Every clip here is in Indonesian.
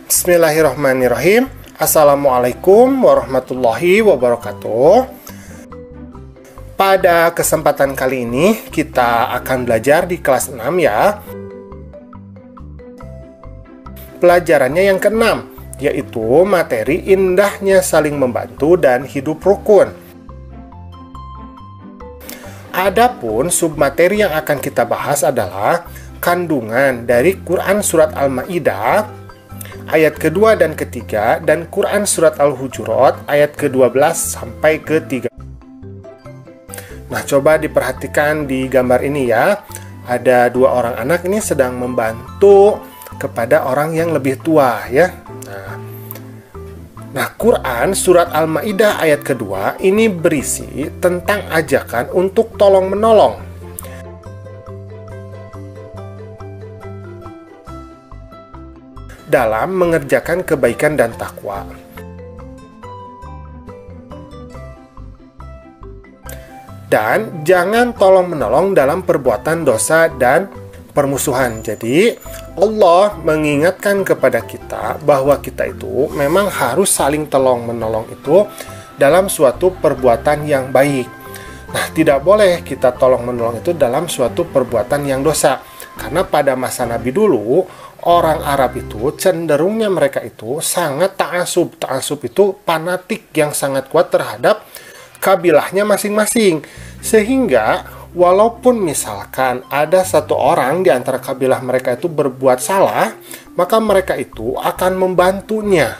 Bismillahirrahmanirrahim. Assalamualaikum warahmatullahi wabarakatuh. Pada kesempatan kali ini kita akan belajar di kelas 6 ya. Pelajarannya yang ke-6, yaitu materi indahnya saling membantu dan hidup rukun. Adapun submateri yang akan kita bahas adalah kandungan dari Quran Surat Al-Ma'idah ayat kedua dan ketiga dan Quran Surat Al-Hujurat ayat ke-12 sampai ke-3. Nah, coba diperhatikan di gambar ini ya. Ada dua orang anak ini sedang membantu kepada orang yang lebih tua ya. Nah, Quran Surat Al-Ma'idah ayat kedua ini berisi tentang ajakan untuk tolong-menolong. Dalam mengerjakan kebaikan dan takwa. Dan jangan tolong-menolong dalam perbuatan dosa dan permusuhan. Jadi, Allah mengingatkan kepada kita bahwa kita itu memang harus saling tolong-menolong itu dalam suatu perbuatan yang baik. Nah, tidak boleh kita tolong-menolong itu dalam suatu perbuatan yang dosa. Karena pada masa Nabi dulu, orang Arab itu cenderungnya mereka itu sangat ta'asub. Ta'asub itu fanatik yang sangat kuat terhadap kabilahnya masing-masing. Sehingga walaupun misalkan ada satu orang di antara kabilah mereka itu berbuat salah, maka mereka itu akan membantunya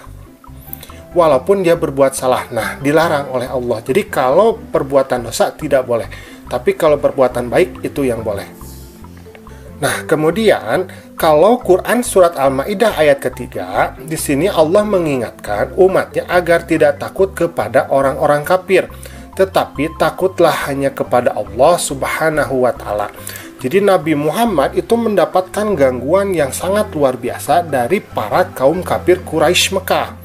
walaupun dia berbuat salah. Nah, dilarang oleh Allah. Jadi kalau perbuatan dosa tidak boleh, tapi kalau perbuatan baik itu yang boleh. Nah, kemudian kalau Quran Surat Al-Ma'idah ayat ketiga, di sini Allah mengingatkan umatnya agar tidak takut kepada orang-orang kafir, tetapi takutlah hanya kepada Allah Subhanahu wa Ta'ala. Jadi Nabi Muhammad itu mendapatkan gangguan yang sangat luar biasa dari para kaum kafir Quraisy Mekah.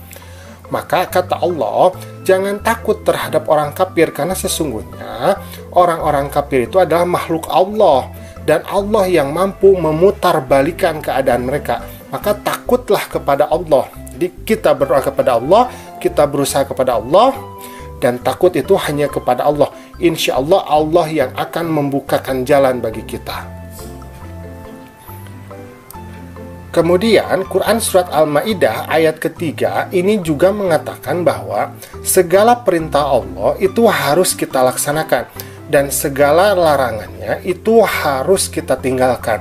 Maka kata Allah, jangan takut terhadap orang kafir, karena sesungguhnya orang-orang kafir itu adalah makhluk Allah. Dan Allah yang mampu memutarbalikan keadaan mereka. Maka takutlah kepada Allah. Jadi kita berdoa kepada Allah, kita berusaha kepada Allah, dan takut itu hanya kepada Allah. Insya Allah, Allah yang akan membukakan jalan bagi kita. Kemudian Quran Surat Al-Ma'idah ayat ketiga ini juga mengatakan bahwa segala perintah Allah itu harus kita laksanakan. Dan segala larangannya itu harus kita tinggalkan.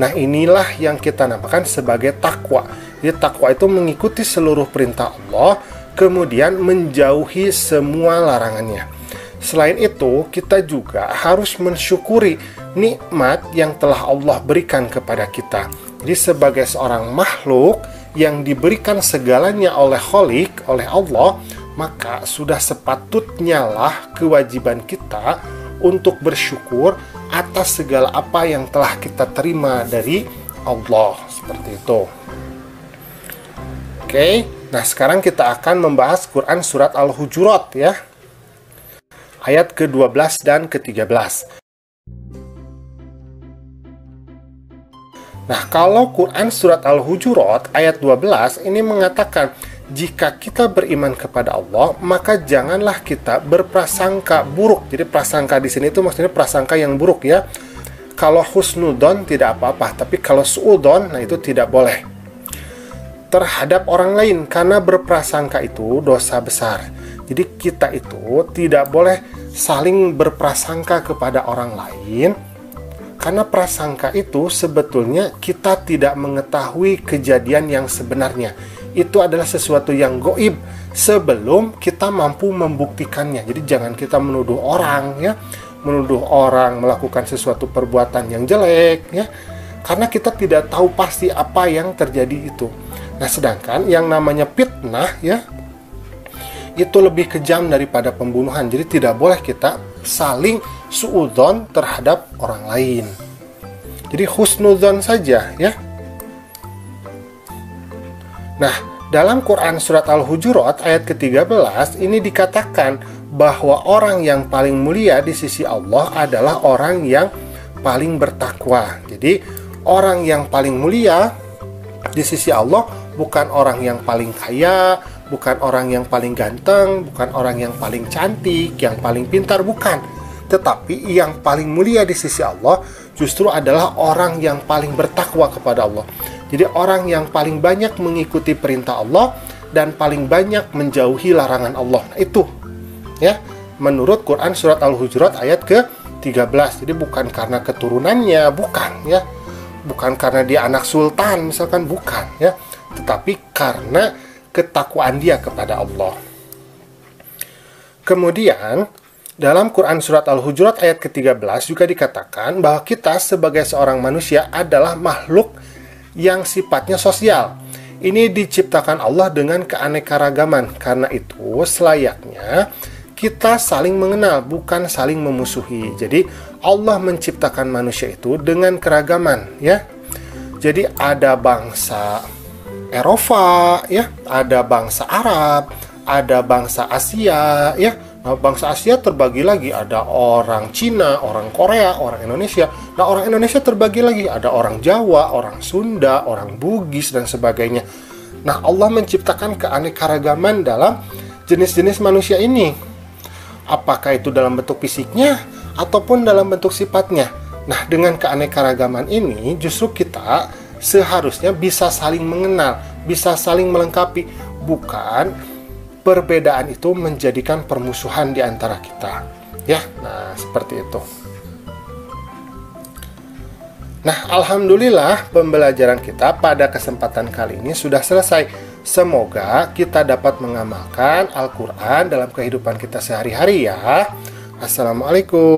Nah, inilah yang kita namakan sebagai takwa. Jadi takwa itu mengikuti seluruh perintah Allah, kemudian menjauhi semua larangannya. Selain itu, kita juga harus mensyukuri nikmat yang telah Allah berikan kepada kita. Jadi sebagai seorang makhluk yang diberikan segalanya oleh Khalik, oleh Allah, maka sudah sepatutnya lah kewajiban kita untuk bersyukur atas segala apa yang telah kita terima dari Allah. Seperti itu. Oke, nah sekarang kita akan membahas Quran Surat Al-Hujurat ya. Ayat ke-12 dan ke-13. Nah, kalau Quran Surat Al-Hujurat ayat 12 ini mengatakan, jika kita beriman kepada Allah, maka janganlah kita berprasangka buruk. Jadi prasangka di sini itu maksudnya prasangka yang buruk ya. Kalau husnudon tidak apa-apa, tapi kalau suudon, nah itu tidak boleh terhadap orang lain, karena berprasangka itu dosa besar. Jadi kita itu tidak boleh saling berprasangka kepada orang lain, karena prasangka itu sebetulnya kita tidak mengetahui kejadian yang sebenarnya. Itu adalah sesuatu yang gaib sebelum kita mampu membuktikannya. Jadi jangan kita menuduh orang ya, menuduh orang melakukan sesuatu perbuatan yang jelek ya, karena kita tidak tahu pasti apa yang terjadi itu. Nah, sedangkan yang namanya fitnah ya, itu lebih kejam daripada pembunuhan. Jadi tidak boleh kita saling suudzon terhadap orang lain. Jadi husnudzon saja ya. Nah, dalam Quran Surat Al-Hujurat ayat ke-13 ini dikatakan bahwa orang yang paling mulia di sisi Allah adalah orang yang paling bertakwa. Jadi, orang yang paling mulia di sisi Allah bukan orang yang paling kaya, bukan orang yang paling ganteng, bukan orang yang paling cantik, yang paling pintar, bukan. Tetapi yang paling mulia di sisi Allah justru adalah orang yang paling bertakwa kepada Allah. Jadi orang yang paling banyak mengikuti perintah Allah dan paling banyak menjauhi larangan Allah. Nah, itu ya, menurut Quran surat Al-Hujurat ayat ke-13. Jadi bukan karena keturunannya, bukan ya. Bukan karena dia anak sultan misalkan, bukan ya. Tetapi karena ketakwaan dia kepada Allah. Kemudian dalam Quran surat Al-Hujurat ayat ke-13 juga dikatakan bahwa kita sebagai seorang manusia adalah makhluk yang sifatnya sosial. Ini diciptakan Allah dengan keanekaragaman. Karena itu selayaknya kita saling mengenal, bukan saling memusuhi. Jadi Allah menciptakan manusia itu dengan keragaman ya. Jadi ada bangsa Eropa ya, ada bangsa Arab, ada bangsa Asia ya. Nah, bangsa Asia terbagi lagi, ada orang Cina, orang Korea, orang Indonesia. Nah, orang Indonesia terbagi lagi, ada orang Jawa, orang Sunda, orang Bugis, dan sebagainya. Nah, Allah menciptakan keanekaragaman dalam jenis-jenis manusia ini. Apakah itu dalam bentuk fisiknya, ataupun dalam bentuk sifatnya. Nah, dengan keanekaragaman ini, justru kita seharusnya bisa saling mengenal, bisa saling melengkapi. Bukan perbedaan itu menjadikan permusuhan di antara kita. Ya, nah seperti itu. Nah, alhamdulillah pembelajaran kita pada kesempatan kali ini sudah selesai. Semoga kita dapat mengamalkan Al-Quran dalam kehidupan kita sehari-hari ya. Assalamualaikum.